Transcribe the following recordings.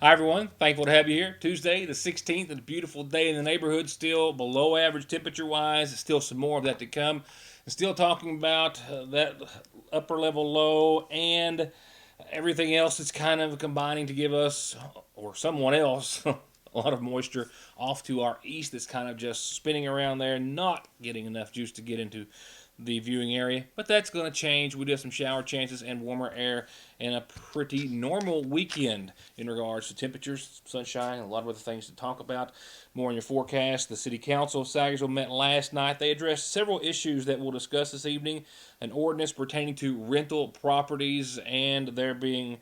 Hi, everyone. Thankful to have you here. Tuesday, the 16th, and a beautiful day in the neighborhood. Still below average temperature wise. Still some more of that to come. And still talking about that upper level low and everything else that's kind of combining to give us, or someone else, a lot of moisture off to our east that's kind of just spinning around there, not getting enough juice to get into the viewing area, but that's going to change. We do have some shower chances and warmer air and a pretty normal weekend in regards to temperatures, sunshine, a lot of other things to talk about. More on your forecast. The City Council of Sagersville met last night. They addressed several issues that we'll discuss this evening. An ordinance pertaining to rental properties and there being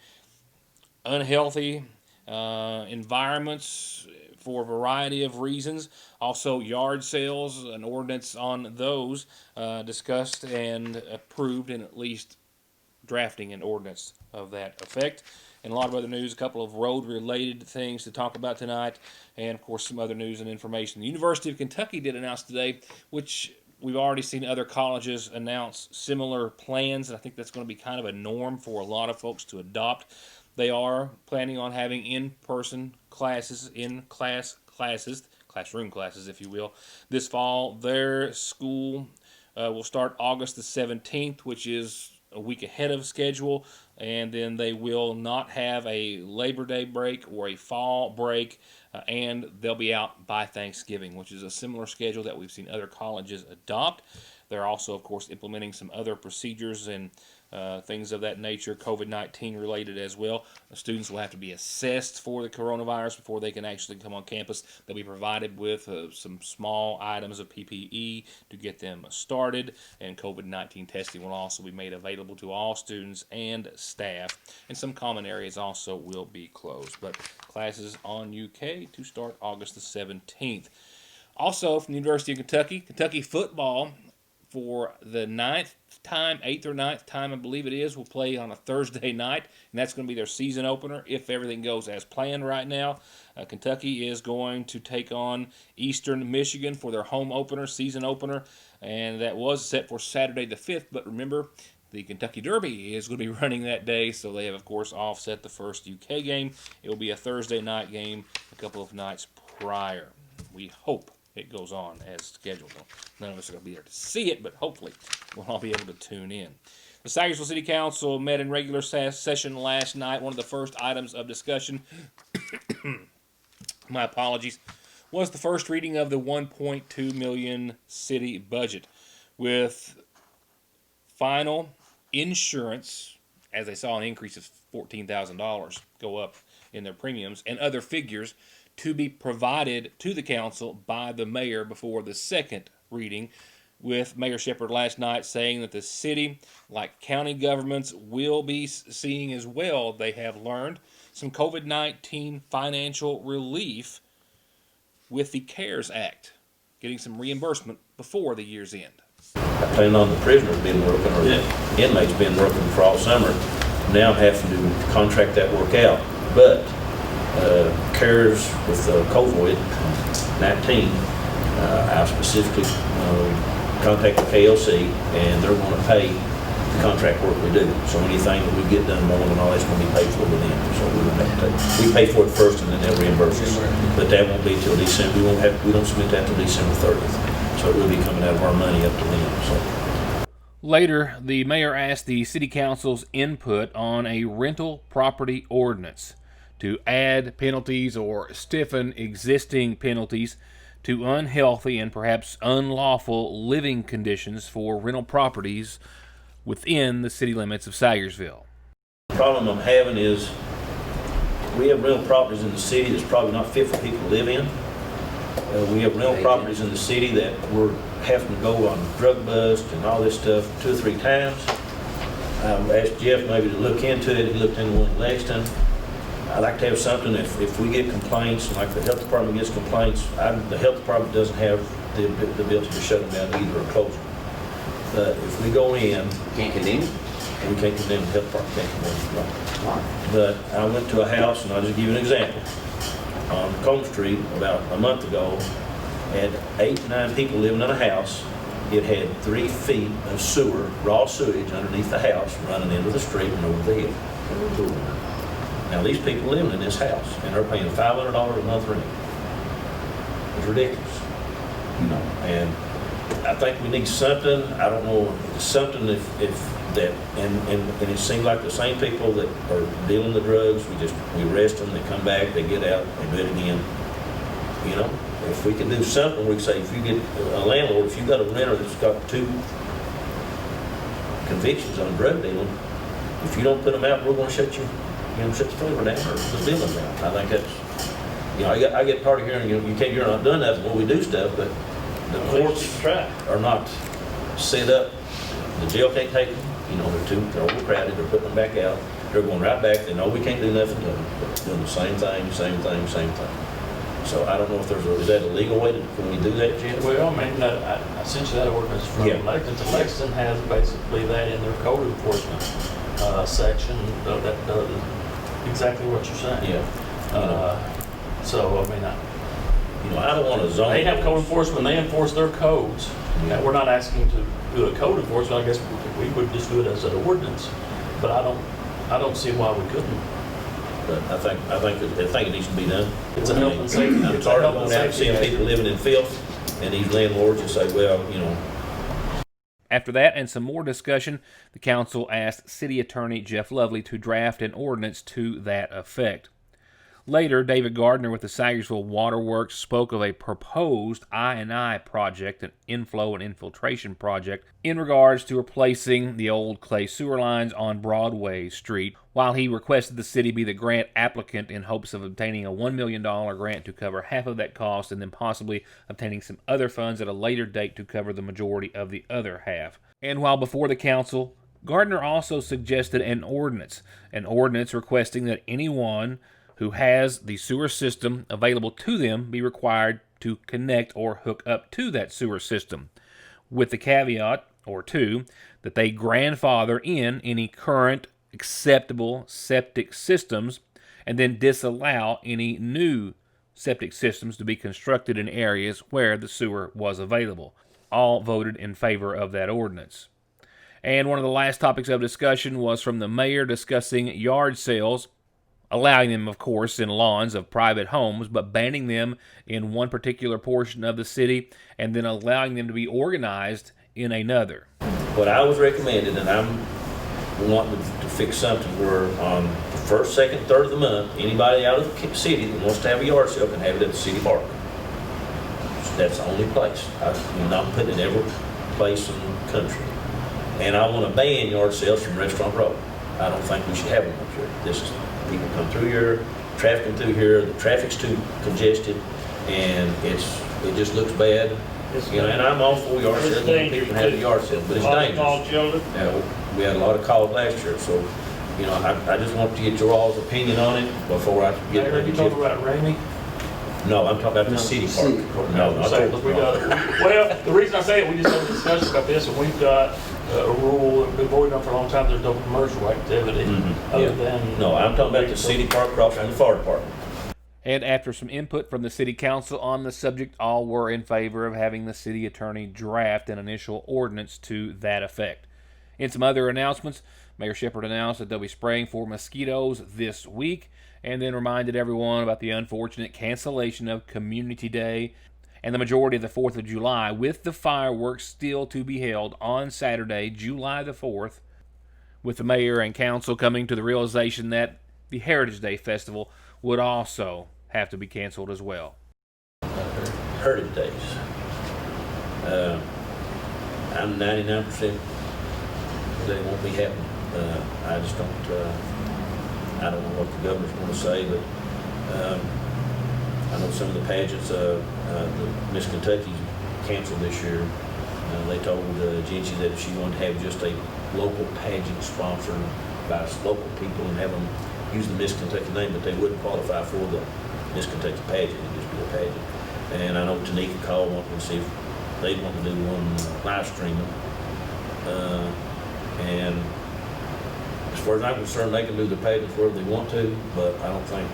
unhealthy environments for a variety of reasons. Also, yard sales, an ordinance on those discussed and approved, and at least drafting an ordinance of that effect. And a lot of other news, a couple of road-related things to talk about tonight, and of course some other news and information. The University of Kentucky did announce today, which we've already seen other colleges announce similar plans, and I think that's going to be kind of a norm for a lot of folks to adopt. They are planning on having in-person classes, classroom classes, if you will, this fall. Their school will start August the 17th, which is a week ahead of schedule, and then they will not have a Labor Day break or a fall break, and they'll be out by Thanksgiving, which is a similar schedule that we've seen other colleges adopt. They're also, of course, implementing some other procedures and things of that nature, COVID-19 related as well. The students will have to be assessed for the coronavirus before they can actually come on campus. They'll be provided with some small items of PPE to get them started, and COVID-19 testing will also be made available to all students and staff, and some common areas also will be closed. But classes on UK to start August the 17th. Also, from the University of Kentucky, Kentucky football for the eighth or ninth time, I believe it is, will play on a Thursday night, and that's going to be their season opener if everything goes as planned right now. Kentucky is going to take on Eastern Michigan for their home opener, season opener, and that was set for Saturday the 5th, but remember, the Kentucky Derby is going to be running that day, so they have, of course, offset the first UK game. It will be a Thursday night game a couple of nights prior. We hope it goes on as scheduled. None of us are going to be there to see it, but hopefully we'll all be able to tune in. The Sagersville City Council met in regular session last night. One of the first items of discussion, my apologies, was the first reading of the $1.2 million city budget, with final insurance, as they saw an increase of $14,000 go up in their premiums, and other figures to be provided to the council by the mayor before the second reading, with Mayor Shepherd last night saying that the city, like county governments, will be seeing as well, they have learned, some COVID-19 financial relief with the CARES Act, getting some reimbursement before the year's end. I plan on the prisoners being working, or the inmates being working for all summer, now having to contract that work out. But CARES with COVID-19, I specifically contacted KLC, and they're going to pay the contract work we do. So anything that we get done more and all that's going to be paid for with them. So we don't have to we pay for it first, and then they'll reimburse us. But that won't be till December. We don't submit that till December 30th. So it will be coming out of our money up to them. So. Later, the mayor asked the city council's input on a rental property ordinance to add penalties or stiffen existing penalties to unhealthy and perhaps unlawful living conditions for rental properties within the city limits of Sagersville. The problem I'm having is we have rental properties in the city that's probably not fit for people to live in. We have rental properties in the city that we're having to go on drug bust and all this stuff 2 or 3 times. I asked Jeff maybe to look into it. He looked into one in Lexington. I like to have something, if we get complaints, like the health department gets complaints, the health department doesn't have the ability to shut them down either or close them. But if we go in, Can't condemn? we can't condemn the health department, can't condemn them. But I went to a house, and I'll just give you an example. On Combe Street about a month ago, had 8 or 9 people living in a house. It had 3 feet of sewer, raw sewage underneath the house, running into the street and over the hill. Now, these people living in this house, and they're paying $500 a month rent. It's ridiculous, you know, and I think we need something, I don't know, something if that, and it seems like the same people that are dealing the drugs, we arrest them, they come back, they get out, they do it again. You know, if we can do something, we can say, if you get a landlord, if you've got a renter that's got 2 convictions on drug dealing, if you don't put them out, we're going to shut the trailer down or the building down. I think that's, you know, I get part of hearing, you're not doing nothing. Well, we do stuff, but the courts are not set up. The jail can't take them. You know, they're overcrowded. They're putting them back out. They're going right back. They know we can't do nothing to them, but doing the same thing. So I don't know if is that a legal way can we do that, Jim? Well, I mean, I sent you that ordinance from Lexington. Lexington has basically that in their code enforcement section that does exactly what you're saying. Yeah. So, I mean, I don't want to zone. They have code enforcement. They enforce their codes. Yeah. We're not asking to do a code enforcement. I guess we would just do it as an ordinance. But I don't see why we couldn't. But I think it needs to be done. It's a health and safety. I'm tired of going out and seeing people living in filth, and these landlords just say, well, you know. After that and some more discussion, the council asked City Attorney Jeff Lovely to draft an ordinance to that effect. Later, David Gardner with the Sagersville Waterworks spoke of a proposed I&I project, an inflow and infiltration project, in regards to replacing the old clay sewer lines on Broadway Street, while he requested the city be the grant applicant in hopes of obtaining a $1 million grant to cover half of that cost and then possibly obtaining some other funds at a later date to cover the majority of the other half. And while before the council, Gardner also suggested an ordinance requesting that anyone who has the sewer system available to them be required to connect or hook up to that sewer system, with the caveat, or two, that they grandfather in any current acceptable septic systems and then disallow any new septic systems to be constructed in areas where the sewer was available. All voted in favor of that ordinance. And one of the last topics of discussion was from the mayor discussing yard sales, allowing them, of course, in lawns of private homes, but banning them in one particular portion of the city and then allowing them to be organized in another. What I was recommending, and I'm wanting to fix something where on the first, second, third of the month, anybody out of the city that wants to have a yard sale can have it at the city park. That's the only place. I'm not putting it in every place in the country. And I want to ban yard sales from Restaurant Road. I don't think we should have them up here. People come through here, trafficking through here, the traffic's too congested, and it just looks bad. And I'm all for yard sales, people can have a yard sale, but it's dangerous. We had a lot of calls last year, so, I just want to get your all's opinion on it before I get ready. You talking about Ramey? No, I'm talking about the city park. No, well, the reason I say it, we just had a discussion about this, and we've got a rule that we've been voting on for a long time. There's no commercial activity other than. No, I'm talking about the city park across from the fire department. And after some input from the city council on the subject, all were in favor of having the city attorney draft an initial ordinance to that effect. In some other announcements, Mayor Shepherd announced that they'll be spraying for mosquitoes this week, and then reminded everyone about the unfortunate cancellation of Community Day and the majority of the 4th of July, with the fireworks still to be held on Saturday, July the 4th, with the mayor and council coming to the realization that the Heritage Day Festival would also have to be canceled as well. Heritage Days. I'm 99% they won't be happening. I just don't. I don't know what the governor's going to say, but I know some of the pageants. The Miss Kentucky canceled this year. They told Gingy that if she wanted to have just a local pageant sponsored by local people and have them use the Miss Kentucky name, but they wouldn't qualify for the Miss Kentucky pageant. It'd just be a pageant. And I know Tanika called wanting to see if they'd want to do one live streaming. And as far as I'm concerned, they can do the pageants wherever they want to, but I don't think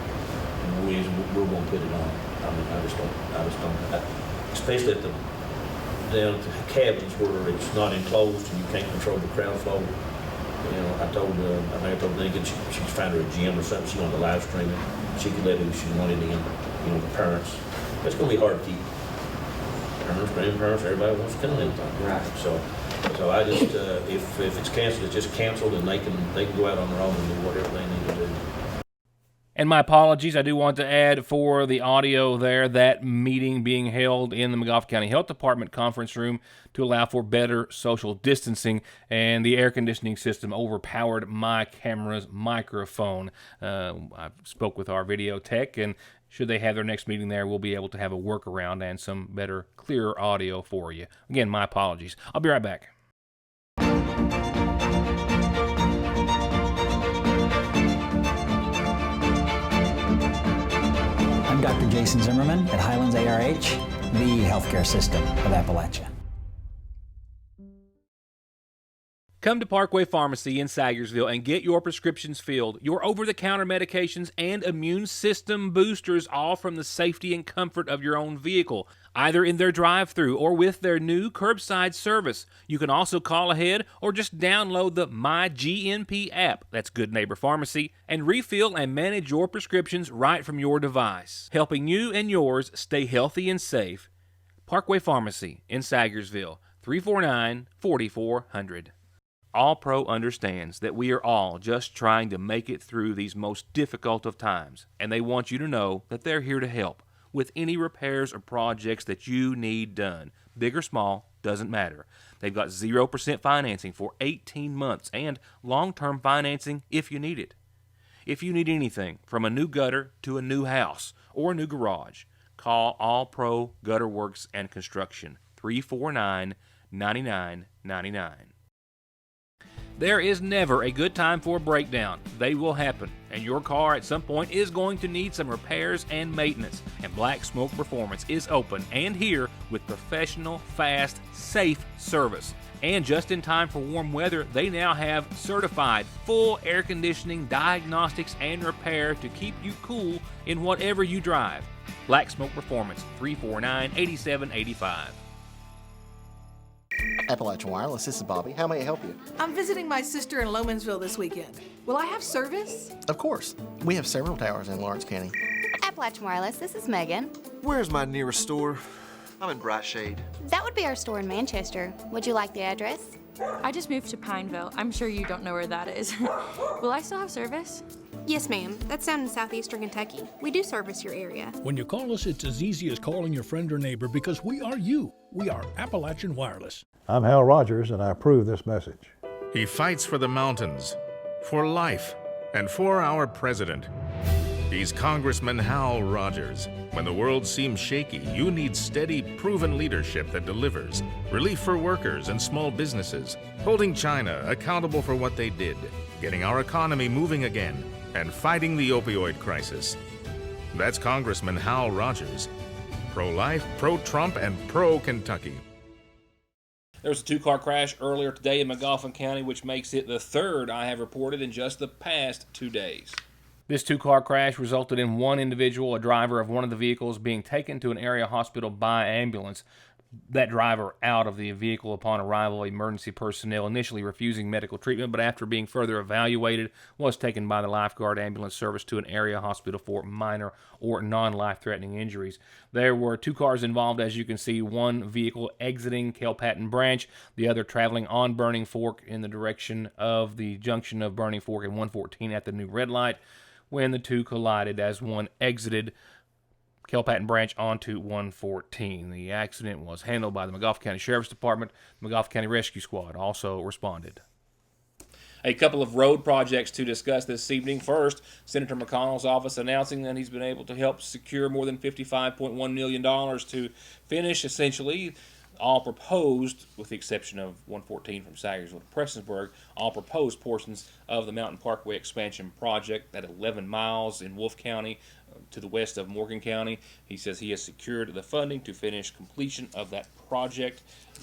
we're going to put it on. I mean, I just don't. Especially down at the cabins where it's not enclosed and you can't control the crowd flow. I told Lincoln she could find her a gym or something. She wanted to live stream it. She could let who she wanted in, the parents. It's going to be hard to keep parents, grandparents, everybody wants to come in. Right. So I just, if it's canceled, it's just canceled, and they can go out on their own and do whatever they need to do. And my apologies, I do want to add for the audio there, that meeting being held in the McGoffin County Health Department conference room to allow for better social distancing, and the air conditioning system overpowered my camera's microphone. I spoke with our video tech, and should they have their next meeting there, we'll be able to have a workaround and some better, clearer audio for you. Again, my apologies. I'll be right back. I'm Dr. Jason Zimmerman at Highlands ARH, the healthcare system of Appalachia. Come to Parkway Pharmacy in Sagersville and get your prescriptions filled, your over-the-counter medications, and immune system boosters, all from the safety and comfort of your own vehicle, either in their drive-thru or with their new curbside service. You can also call ahead or just download the MyGNP app, that's Good Neighbor Pharmacy, and refill and manage your prescriptions right from your device, helping you and yours stay healthy and safe. Parkway Pharmacy in Sagersville, 349-4400. All Pro understands that we are all just trying to make it through these most difficult of times, and they want you to know that they're here to help with any repairs or projects that you need done. Big or small, doesn't matter. They've got 0% financing for 18 months and long-term financing if you need it. If you need anything from a new gutter to a new house or a new garage, call All Pro Gutter Works and Construction, 349-9999. There is never a good time for a breakdown. They will happen, and your car at some point is going to need some repairs and maintenance. And Black Smoke Performance is open and here with professional, fast, safe service. And just in time for warm weather, they now have certified full air conditioning, diagnostics, and repair to keep you cool in whatever you drive. Black Smoke Performance, 349-8785. Appalachian Wireless, this is Bobby. How may I help you? I'm visiting my sister in Lomansville this weekend. Will I have service? Of course. We have several towers in Lawrence County. Appalachian Wireless, this is Megan. Where's my nearest store? I'm in Bright Shade. That would be our store in Manchester. Would you like the address? I just moved to Pineville. I'm sure you don't know where that is. Will I still have service? Yes, ma'am. That's down in southeastern Kentucky. We do service your area. When you call us, it's as easy as calling your friend or neighbor because we are you. We are Appalachian Wireless. I'm Hal Rogers, and I approve this message. He fights for the mountains, for life, and for our president. He's Congressman Hal Rogers. When the world seems shaky, you need steady, proven leadership that delivers. Relief for workers and small businesses, holding China accountable for what they did, getting our economy moving again, and fighting the opioid crisis. That's Congressman Hal Rogers. Pro-life, pro-Trump, and pro-Kentucky. There was a two-car crash earlier today in McGoffin County, which makes it the third I have reported in just the past 2 days. This two-car crash resulted in one individual, a driver of one of the vehicles, being taken to an area hospital by ambulance. That driver out of the vehicle upon arrival, emergency personnel initially refusing medical treatment, but after being further evaluated, was taken by the lifeguard ambulance service to an area hospital for minor or non-life-threatening injuries. There were two cars involved, as you can see, one vehicle exiting Kelpatton Branch, the other traveling on Burning Fork in the direction of the junction of Burning Fork and 114 at the new red light, when the two collided as one exited Kelpatton Branch onto 114. The accident was handled by the McGoffin County Sheriff's Department. The McGoffin County Rescue Squad also responded. A couple of road projects to discuss this evening. First, Senator McConnell's office announcing that he's been able to help secure more than $55.1 million to finish essentially all proposed, with the exception of 114 from Sagersville to Prestonsburg, all proposed portions of the Mountain Parkway expansion project at 11 miles in Wolfe County to the west of Morgan County. He says he has secured the funding to finish completion of that project.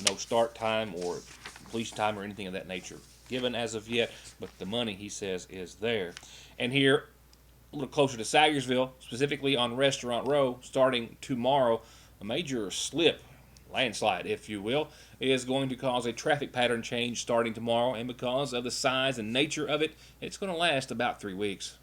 No start time or completion time or anything of that nature given as of yet, but the money, he says, is there. And here, a little closer to Sagersville, specifically on Restaurant Row, starting tomorrow, a major slip landslide, if you will, is going to cause a traffic pattern change starting tomorrow, and because of the size and nature of it, it's going to last about 3 weeks.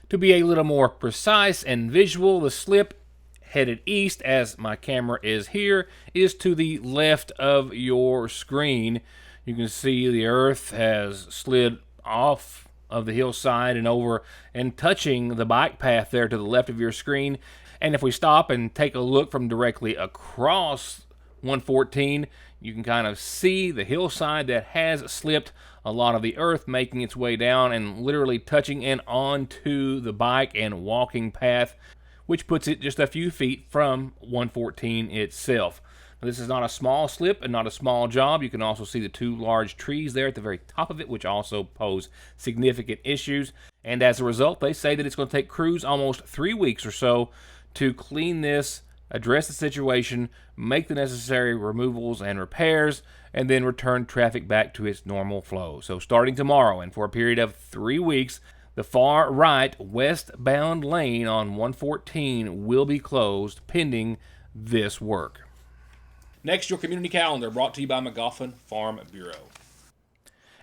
To be a little more precise and visual, the slip headed east, as my camera is here, is to the left of your screen. You can see the earth has slid off of the hillside and over and touching the bike path there to the left of your screen. And if we stop and take a look from directly across 114, you can kind of see the hillside that has slipped, a lot of the earth making its way down and literally touching in onto the bike and walking path, which puts it just a few feet from 114 itself. Now, this is not a small slip and not a small job. You can also see the 2 large trees there at the very top of it, which also pose significant issues. And as a result, they say that it's going to take crews almost 3 weeks or so to clean this, address the situation, make the necessary removals and repairs, and then return traffic back to its normal flow. So starting tomorrow and for a period of 3 weeks, the far right westbound lane on 114 will be closed pending this work. Next, your community calendar, brought to you by McGoffin Farm Bureau.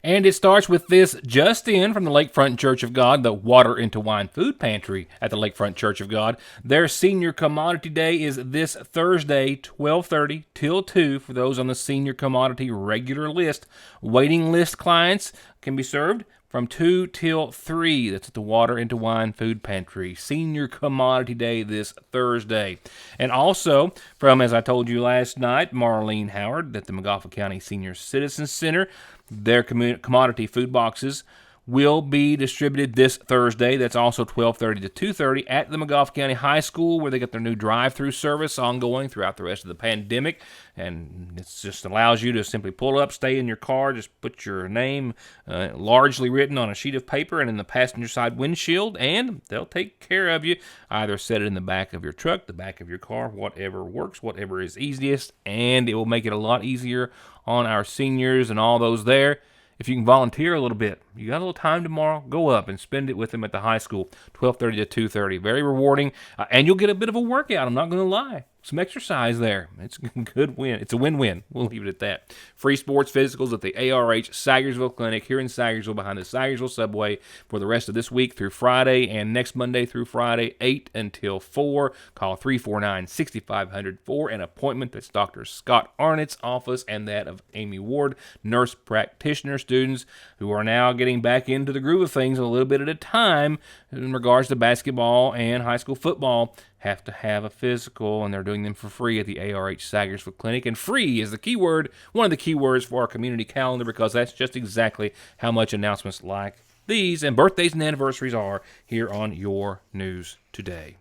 And it starts with this just in from the Lakefront Church of God, the Water into Wine Food Pantry at the Lakefront Church of God. Their Senior Commodity Day is this Thursday, 12:30 till 2 for those on the Senior Commodity regular list. Waiting list clients can be served from 2 till 3. That's at the Water into Wine Food Pantry. Senior Commodity Day this Thursday. And also, from, as I told you last night, Marlene Howard at the McGoffin County Senior Citizen Center. Their commodity food boxes will be distributed this Thursday. That's also 12:30 to 2:30 at the McGoffin County High School, where they got their new drive-through service ongoing throughout the rest of the pandemic. And it just allows you to simply pull up, stay in your car, just put your name largely written on a sheet of paper and in the passenger side windshield, and they'll take care of you. Either set it in the back of your truck, the back of your car, whatever works, whatever is easiest, and it will make it a lot easier on our seniors and all those there. If you can volunteer a little bit, you got a little time tomorrow, go up and spend it with them at the high school, 12:30 to 2:30. Very rewarding, and you'll get a bit of a workout, I'm not going to lie. Some exercise there. It's a good win. It's a win-win. We'll leave it at that. Free sports physicals at the ARH Sagersville Clinic here in Sagersville behind the Sagersville Subway for the rest of this week through Friday and next Monday through Friday, 8 until 4. Call 349-6500 for an appointment. That's Dr. Scott Arnett's office and that of Amy Ward, nurse practitioner. Students who are now getting back into the groove of things a little bit at a time in regards to basketball and high school football have to have a physical, and they're doing them for free at the ARH Sagersville Clinic. And free is the key word, one of the key words for our community calendar, because that's just exactly how much announcements like these and birthdays and anniversaries are here on your news today.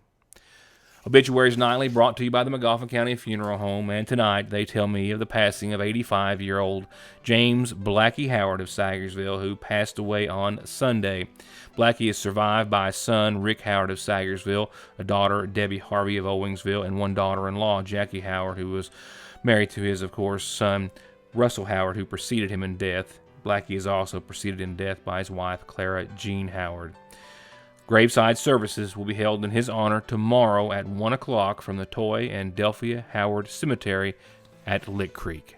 Obituaries Nightly brought to you by the McGoffin County Funeral Home, and tonight they tell me of the passing of 85-year-old James Blackie Howard of Sagersville, who passed away on Sunday. Blackie is survived by a son, Rick Howard of Sagersville, a daughter, Debbie Harvey of Owingsville, and one daughter-in-law, Jackie Howard, who was married to his, of course, son, Russell Howard, who preceded him in death. Blackie is also preceded in death by his wife, Clara Jean Howard. Graveside services will be held in his honor tomorrow at 1 o'clock from the Toy and Delphia Howard Cemetery at Lick Creek.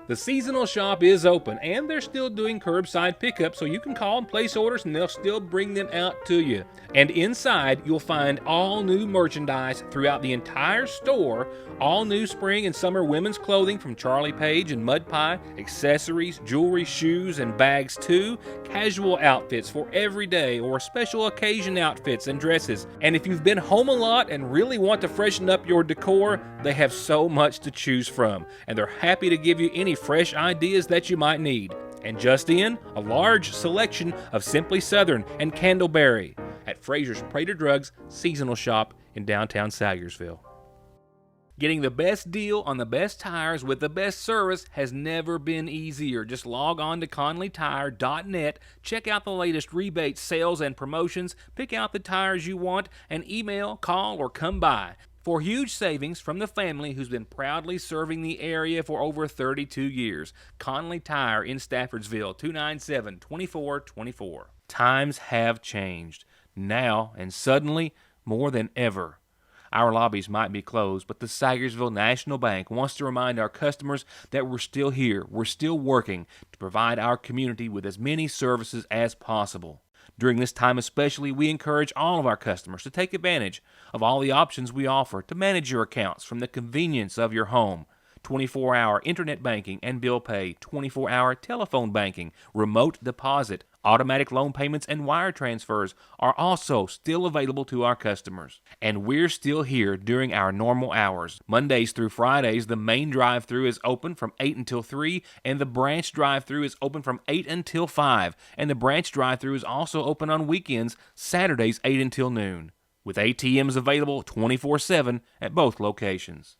The seasonal shop is open, and they're still doing curbside pickup, so you can call and place orders, and they'll still bring them out to you. And inside, you'll find all new merchandise throughout the entire store, all new spring and summer women's clothing from Charlie Page and Mud Pie, accessories, jewelry, shoes, and bags too, casual outfits for everyday or special occasion outfits and dresses. And if you've been home a lot and really want to freshen up your decor, they have so much to choose from, and they're happy to give you any fresh ideas that you might need. And just in, a large selection of Simply Southern and Candleberry at Fraser's Prater Drugs seasonal shop in downtown Sagersville. Getting the best deal on the best tires with the best service has never been easier. Just log on to ConleyTire.net, check out the latest rebates, sales, and promotions, pick out the tires you want, and email, call, or come by for huge savings from the family who's been proudly serving the area for over 32 years. Conley Tire in Staffordsville, 297-2424. Times have changed. Now, and suddenly, more than ever. Our lobbies might be closed, but the Sagersville National Bank wants to remind our customers that we're still here. We're still working to provide our community with as many services as possible. During this time especially, we encourage all of our customers to take advantage of all the options we offer to manage your accounts from the convenience of your home. 24-hour internet banking and bill pay, 24-hour telephone banking, remote deposit, automatic loan payments, and wire transfers are also still available to our customers. And we're still here during our normal hours. Mondays through Fridays, the main drive-thru is open from 8 until 3, and the branch drive-thru is open from 8 until 5. And the branch drive-thru is also open on weekends, Saturdays 8 until noon, with ATMs available 24/7 at both locations.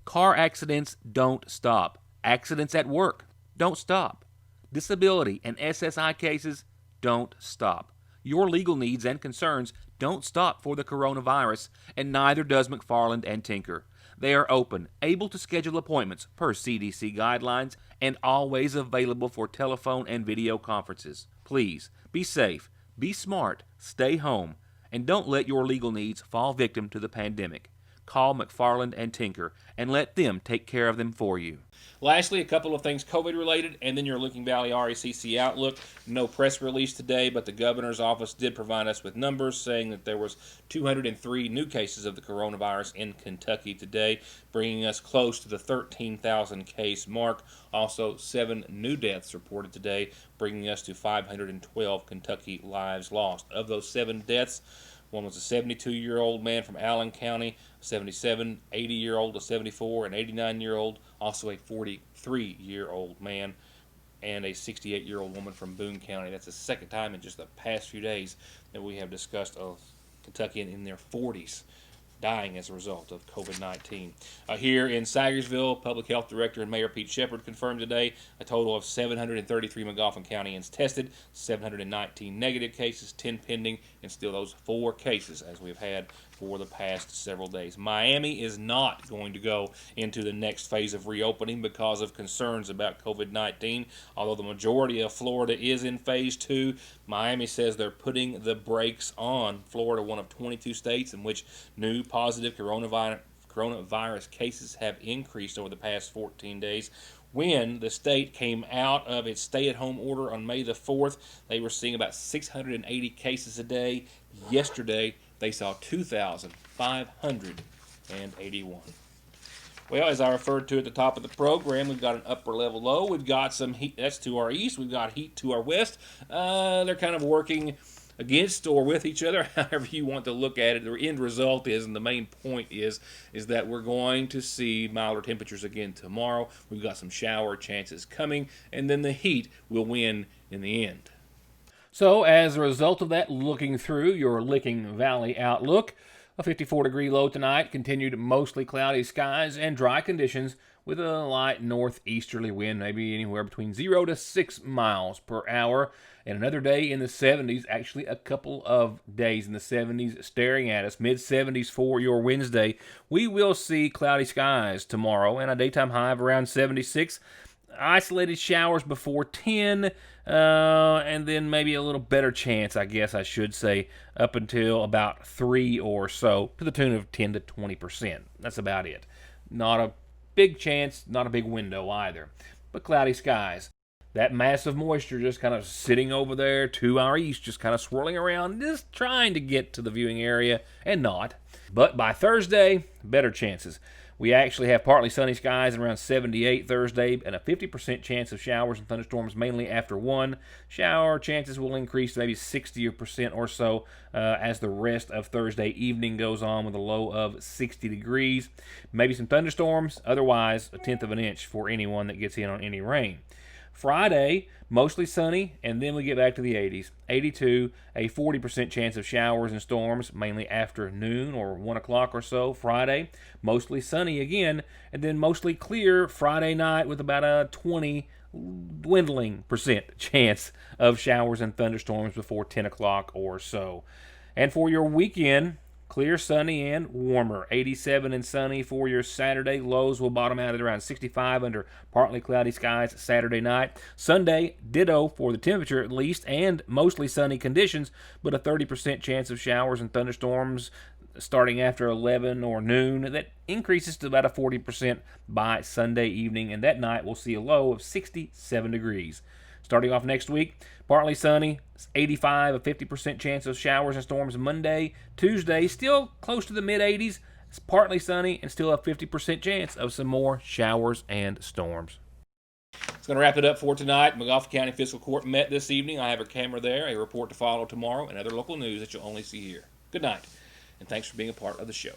Car accidents don't stop. Accidents at work don't stop. Disability and SSI cases don't stop. Your legal needs and concerns don't stop for the coronavirus, and neither does McFarland and Tinker. They are open, able to schedule appointments per CDC guidelines, and always available for telephone and video conferences. Please, be safe, be smart, stay home, and don't let your legal needs fall victim to the pandemic. Call McFarland and Tinker and let them take care of them for you. Lastly, a couple of things COVID related, and then your Licking Valley RACC outlook. No press release today, but the governor's office did provide us with numbers saying that there was 203 new cases of the coronavirus in Kentucky today, bringing us close to the 13,000 case mark. Also, 7 new deaths reported today, bringing us to 512 Kentucky lives lost. Of those 7 deaths, one was a 72-year-old man from Allen County, 77, 80-year-old, a 74, an 89-year-old, also a 43-year-old man, and a 68-year-old woman from Boone County. That's the second time in just the past few days that we have discussed a Kentuckian in their 40s dying as a result of COVID-19. Here in Sagersville, Public Health Director and Mayor Pete Shepard confirmed today a total of 733 McGoffin Countyans tested, 719 negative cases, 10 pending, and still those 4 cases as we've had for the past several days. Miami is not going to go into the next phase of reopening because of concerns about COVID-19. Although the majority of Florida is in phase 2, Miami says they're putting the brakes on. Florida, one of 22 states in which new positive coronavirus cases have increased over the past 14 days. When the state came out of its stay-at-home order on May the 4th, they were seeing about 680 cases a day. Yesterday, they saw 2,581. Well, as I referred to at the top of the program, we've got an upper level low. We've got some heat that's to our east. We've got heat to our west. They're kind of working against or with each other, however you want to look at it. The end result is, and the main point is that we're going to see milder temperatures again tomorrow. We've got some shower chances coming, and then the heat will win in the end. So, as a result of that, looking through your Licking Valley outlook, a 54-degree low tonight, continued mostly cloudy skies and dry conditions with a light northeasterly wind, maybe anywhere between 0 to 6 miles per hour. And another day in the 70s, actually a couple of days in the 70s staring at us, mid-70s for your Wednesday. We will see cloudy skies tomorrow and a daytime high of around 76. Isolated showers before 10, and then maybe a little better chance, I guess I should say, up until about 3 or so, to the tune of 10 to 20%. That's about it. Not a big chance, not a big window either, but cloudy skies. That mass of moisture just kind of sitting over there to our east, just kind of swirling around, just trying to get to the viewing area, and not. But by Thursday, better chances. We actually have partly sunny skies and around 78 Thursday, and a 50% chance of showers and thunderstorms mainly after 1. Shower chances will increase to maybe 60% or so as the rest of Thursday evening goes on, with a low of 60 degrees. Maybe some thunderstorms, otherwise a tenth of an inch for anyone that gets in on any rain. Friday, mostly sunny, and then we get back to the 80s. 82, a 40% chance of showers and storms, mainly after noon or 1 o'clock or so. Friday, mostly sunny again, and then mostly clear Friday night with about a 20 dwindling percent chance of showers and thunderstorms before 10 o'clock or so. And for your weekend, clear, sunny, and warmer. 87 and sunny for your Saturday. Lows will bottom out at around 65 under partly cloudy skies Saturday night. Sunday, ditto for the temperature at least, and mostly sunny conditions, but a 30% chance of showers and thunderstorms starting after 11 or noon. That increases to about a 40% by Sunday evening, and that night we'll see a low of 67 degrees. Starting off next week, partly sunny, 85, a 50% chance of showers and storms Monday. Tuesday, still close to the mid-80s. It's partly sunny and still a 50% chance of some more showers and storms. It's going to wrap it up for tonight. McGoffin County Fiscal Court met this evening. I have a camera there, a report to follow tomorrow, and other local news that you'll only see here. Good night, and thanks for being a part of the show.